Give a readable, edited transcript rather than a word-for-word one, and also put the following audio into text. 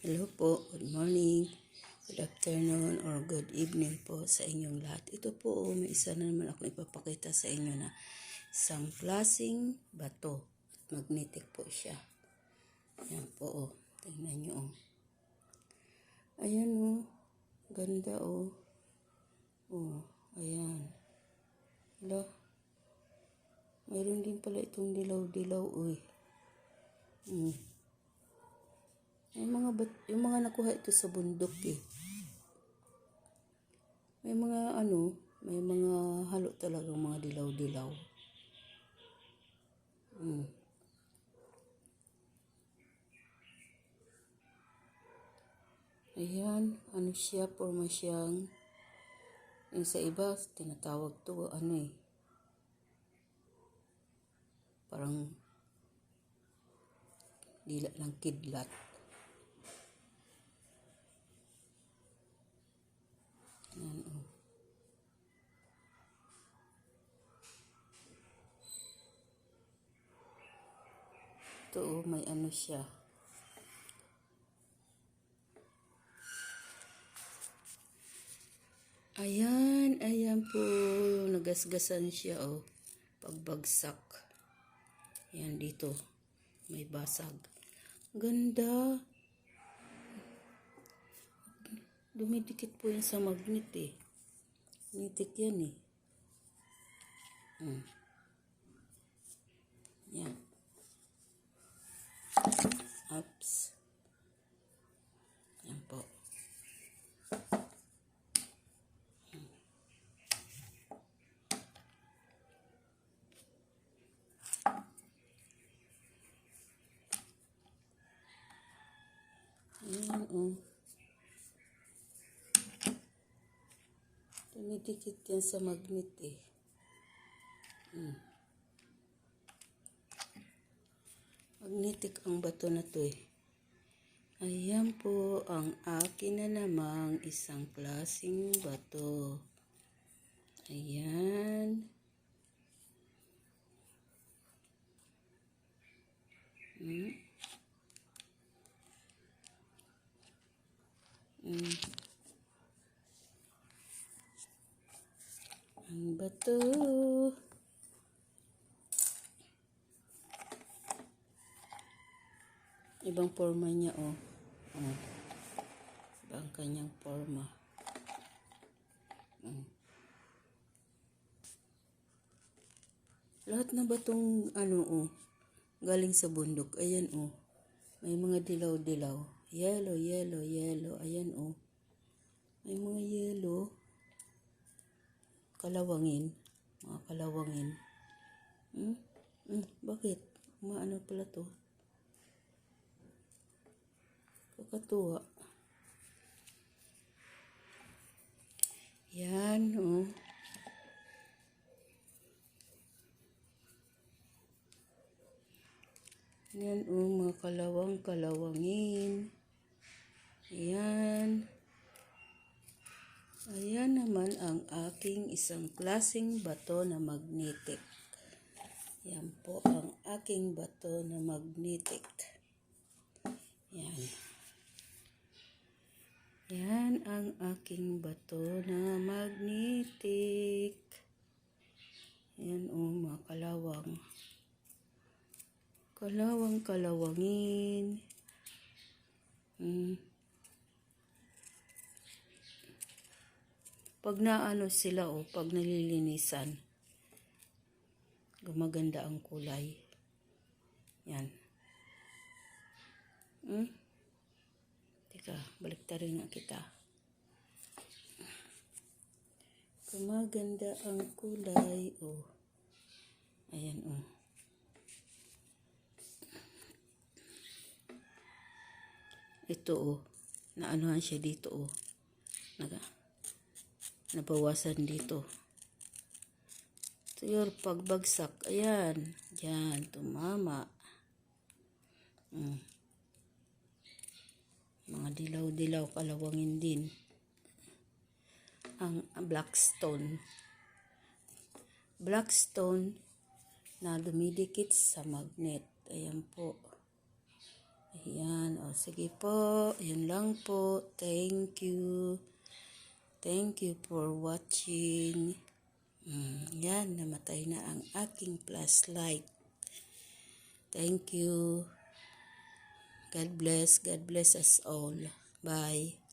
Hello po, good morning, good afternoon, or good evening po sa inyong lahat. Ito po, may isa na naman ako ipapakita sa inyo na isang klaseng bato. Magnetic po siya. Ayan po, tingnan nyo. Ayan ganda ayan. Hala, mayroon din pala itong dilaw-dilaw Yung mga nakuha ito sa bundok May mga may mga halo talagang mga dilaw-dilaw. Ayan, siya, forma siyang, yung sa iba, tinatawag to, parang dila ng kidlat. Ayan, Ito, may siya. Ayan po, nagasgasan siya, pagbagsak. Ayan, dito, may basag. Ganda. Dumidikit po yan sa magnet Magnetic yan Yan. Oops. Yan po. Ayan Dumidikit yan sa magnet Magnetic ang bato na to Ayan po ang akin na namang isang klaseng bato. Ayan. Ang bato. Ibang forma niya Ibang kanyang forma. Lahat na batong galing sa bundok. Ayan May mga dilaw-dilaw. Yellow. Ayan May mga yellow. Kalawangin. Mga kalawangin. Bakit? Maano pala to? Kakatuwa. Yan Yan mga kalawangin. Ayan. Ayan naman ang aking isang klaseng bato na magnetic. Yan po ang aking bato na magnetic. Yan. Yan ang aking bato na magnetic. Yan mga kalawang. Kalawangin. Pag sila pag nalilinisan, gumaganda ang kulay. Yan. Teka, baliktarin nga kita. Gumaganda ang kulay. Ayan Ito naanuhan siya dito nabawasan dito. Ito yung pagbagsak. Ayan. Diyan, tumama. Mga dilaw-dilaw, kalawangin din. Ang blackstone. Blackstone na dumidikit sa magnet. Ayan po. Ayan, o sige po, yun lang po. Thank you. Thank you for watching. Yan, namatay na ang aking flashlight. Thank you. God bless us all. Bye.